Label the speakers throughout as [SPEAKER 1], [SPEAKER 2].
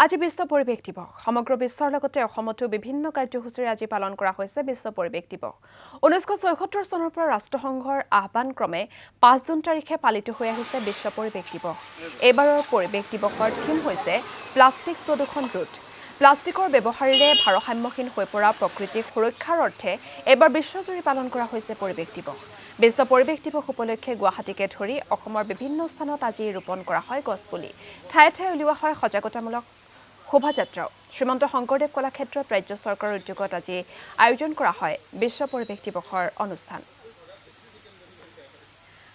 [SPEAKER 1] আজি বিশ্ব পৰিৱেশ দিৱস সমগ্ৰ বিশ্বৰ লগতে অসমতো বিভিন্ন কাৰ্যসূচীৰে আজি পালন কৰা হৈছে বিশ্ব পৰিৱেশ দিৱস 1976 চনৰ পৰা ৰাষ্ট্ৰসংঘৰ আহ্বান ক্ৰমে 5 জুন তাৰিখে পালিত হৈ আহিছে বিশ্ব পৰিৱেশ দিৱস এইবাৰৰ পৰিৱেশ দিৱসৰ থিম হৈছে প্লাষ্টিক প্ৰদূষণ ৰোধ প্লাষ্টিকৰ ব্যৱহাৰেৰে ভাৰসাম্যহীন হৈ পৰা প্ৰকৃতিক সুৰক্ষাৰ অৰ্থে এবাৰ বিশ্বজুৰি পালন কৰা হৈছে পৰিৱেশ দিৱস বিশ্ব পৰিৱেশ দিৱস উপলক্ষে গুৱাহাটীকে ধৰি অসমৰ বিভিন্ন স্থানত আজি ৰোপণ কৰা হয় গছপুলি ঠায়ে ঠায়ে উলিওৱা হয় সজাগতামূলক শোভাযাত্ৰাও শ্ৰীমন্ত শংকৰদেৱ কলাক্ষেত্ৰত ৰাজ্য চৰকাৰৰ উদ্যোগত আজি আয়োজন কৰা হয় বিশ্ব পৰিৱেশ দিৱসৰ অনুষ্ঠান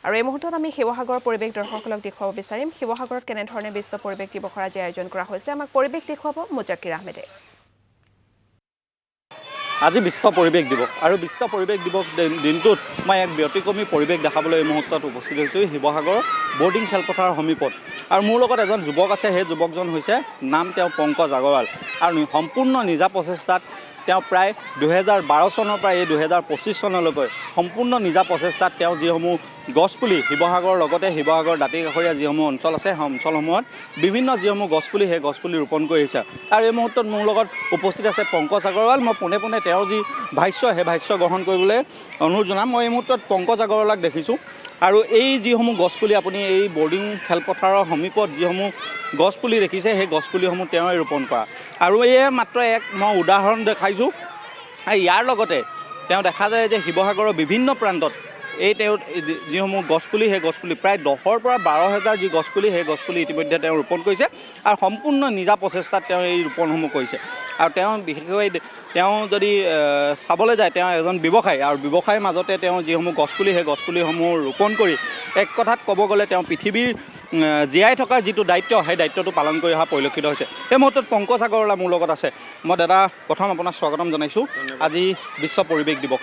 [SPEAKER 1] আৰু এই মুহূৰ্তত আমি শিৱসাগৰৰ পৰিৱেশ দৰ্শকসকলক দেখুৱাব বিচাৰিম শিৱসাগৰত কেনেধৰণে বিশ্ব পৰিৱেশ দিৱসৰ আজি আয়োজন কৰা হৈছে আমাক পৰিৱেশ দেখুৱাব মুজাক্কিৰ আহমেদে
[SPEAKER 2] আজি বিশ্ব পৰিৱেশ দিৱস আৰু বিশ্ব পৰিৱেশ দিৱস দিনটোত মই এক ব্যতিক্ৰমী পৰিৱেশ দেখাবলৈ এই মুহূৰ্তত উপস্থিত হৈছোঁ শিৱসাগৰ বৰ্ডিং খেলপথাৰৰ সমীপত আৰু মোৰ লগত এজন যুৱক আছে সেই যুৱকজন হৈছে নাম তেওঁ পংকজ আগৰৱাল আৰু সম্পূৰ্ণ নিজা প্ৰচেষ্টাত তেওঁ প্ৰায় 2012 চনৰ পৰা এই 2025 চনলৈকে সম্পূৰ্ণ নিজা প্ৰচেষ্টাত তেওঁ যিসমূহ গছপুলি শিৱসাগৰৰ লগতে শিৱসাগৰ দাঁতিকাষৰীয়া যিসমূহ অঞ্চল আছে সেই অঞ্চলসমূহত বিভিন্ন যিসমূহ গছপুলি সেই গছপুলি ৰোপণ কৰি আহিছে আৰু এই মুহূৰ্তত মোৰ লগত উপস্থিত আছে পংকজ আগৰৱাল মই পোনে পোনে তেওঁৰ যি ভাষ্য সেই ভাষ্য গ্ৰহণ কৰিবলৈ অনুৰোধ জনাম মই এই মুহূৰ্তত পংকজ আগৰৱালক দেখিছোঁ আৰু এই যিসমূহ গছপুলি আপুনি এই বৰ্ডিং খেলপথাৰৰ সমীপত যিসমূহ গছপুলি দেখিছে সেই গছপুলিসমূহ তেওঁৱে ৰোপণ কৰা আৰু এয়ে মাত্ৰ এক মই উদাহৰণ দেখাইছোঁ আৰু ইয়াৰ লগতে তেওঁ দেখা যায় যে শিৱসাগৰৰ বিভিন্ন প্ৰান্তত এই তেওঁ যিসমূহ গছপুলি সেই গছপুলি প্ৰায় 10ৰ পৰা 12,000 যি গছপুলি সেই গছপুলি ইতিমধ্যে তেওঁ ৰোপণ কৰিছে আৰু সম্পূৰ্ণ নিজা প্ৰচেষ্টাত তেওঁ এই ৰোপণসমূহ কৰিছে আৰু তেওঁ বিশেষকৈ তেওঁ যদি চাবলৈ যায় তেওঁ এজন ব্যৱসায়ী আৰু ব্যৱসায়ৰ মাজতে তেওঁ যিসমূহ গছপুলি সেই গছপুলিসমূহ ৰোপণ কৰি এক কথাত ক'ব গ'লে তেওঁ পৃথিৱীৰ জীয়াই থকাৰ যিটো দায়িত্ব সেই দায়িত্বটো পালন কৰি অহা পৰিলক্ষিত হৈছে এই মুহূৰ্তত পংকজ আগৰৱালা মোৰ লগত আছে মই দাদা প্ৰথম আপোনাক স্বাগতম জনাইছোঁ আজি বিশ্ব পৰিৱেশ দিৱস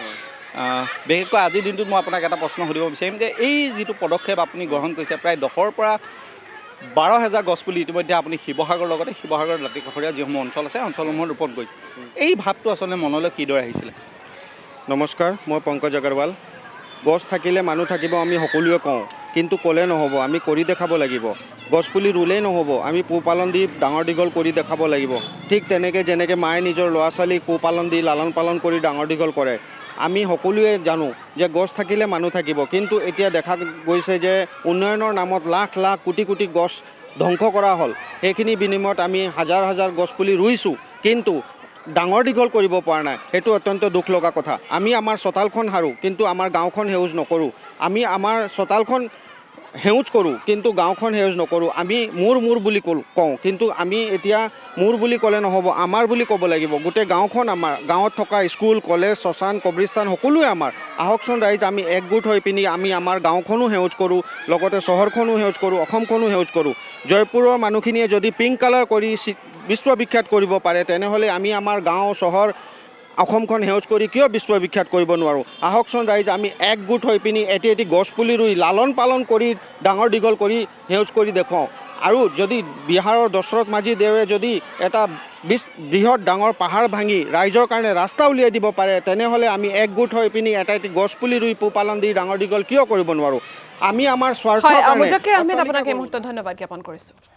[SPEAKER 2] বিশেষকৈ আজিৰ দিনটোত মই আপোনাক এটা প্ৰশ্ন সুধিব বিচাৰিম যে এই যিটো পদক্ষেপ আপুনি গ্ৰহণ কৰিছে প্ৰায় 10ৰ পৰা 12,000 গছপুলি ইতিমধ্যে আপুনি শিৱসাগৰৰ লগতে শিৱসাগৰৰ দাঁতিকাষৰীয়া যিসমূহ অঞ্চল আছে অঞ্চলসমূহত ৰোপণ কৰিছে এই ভাৱটো আচলতে মনলৈ কিদৰে আহিছিলে
[SPEAKER 3] নমস্কাৰ মই পংকজ আগৰৱাল গছ থাকিলে মানুহ থাকিব আমি সকলোৱে কওঁ কিন্তু ক'লে নহ'ব আমি কৰি দেখাব লাগিব গছপুলি ৰুলেই নহ'ব আমি পোহপালন দি ডাঙৰ দীঘল কৰি দেখাব লাগিব ঠিক তেনেকৈ যেনেকৈ মায়ে নিজৰ ল'ৰা ছোৱালীক পোহপালন দি লালন পালন কৰি ডাঙৰ দীঘল কৰে আমি সকলোৱে জানো যে গছ থাকিলে মানুহ থাকিব কিন্তু এতিয়া দেখা গৈছে যে উন্নয়নৰ নামত লাখ লাখ কোটি কোটি গছ ধ্বংস কৰা হ'ল সেইখিনি বিনিময়ত আমি হাজাৰ হাজাৰ গছপুলি ৰুইছোঁ কিন্তু ডাঙৰ দীঘল কৰিব পৰা নাই সেইটো অত্যন্ত দুখ লগা কথা আমি আমাৰ চোতালখন সাৰোঁ কিন্তু আমাৰ গাঁওখন সেউজ নকৰোঁ আমি আমাৰ চোতালখন সেউজ কৰোঁ কিন্তু গাঁওখন সেউজ নকৰোঁ আমি মোৰ বুলি কওঁ কিন্তু আমি এতিয়া মোৰ বুলি ক'লে নহ'ব আমাৰ বুলি ক'ব লাগিব গোটেই গাঁওখন আমাৰ গাঁৱত থকা স্কুল কলেজ শ্মশান কবৰস্থান সকলোৱে আমাৰ আহকচোন ৰাইজ আমি একগোট হৈ পিনি আমি আমাৰ গাঁওখনো সেউজ কৰোঁ লগতে চহৰখনো সেউজ কৰোঁ অসমখনো সেউজ কৰোঁ জয়পুৰৰ মানুহখিনিয়ে যদি পিংক কালাৰ কৰি বিশ্ববিখ্যাত কৰিব পাৰে তেনেহ'লে আমি আমাৰ গাঁও চহৰ অসমখন সেউজ কৰি কিয় বিশ্ববিখ্যাত কৰিব নোৱাৰোঁ আহকচোন ৰাইজ আমি একগোট হৈ পিনি এটি গছপুলি ৰুই লালন পালন কৰি ডাঙৰ দীঘল কৰি সেউজ কৰি দেখুৱাওঁ আৰু যদি বিহাৰৰ দশৰথ মাঝি দেৱে যদি এটা বৃহৎ ডাঙৰ পাহাৰ ভাঙি ৰাইজৰ কাৰণে ৰাস্তা উলিয়াই দিব পাৰে তেনেহ'লে আমি একগোট হৈ পিনি এটি গছপুলি ৰুই পোহপালন দি ডাঙৰ দীঘল কিয় কৰিব নোৱাৰোঁ আমি আমাৰ স্বাৰ্থৰ কাৰণে
[SPEAKER 1] মুজাক্কিৰ আহমেদ আপোনাক এই মুহূৰ্তত ধন্যবাদ জ্ঞাপন কৰিছোঁ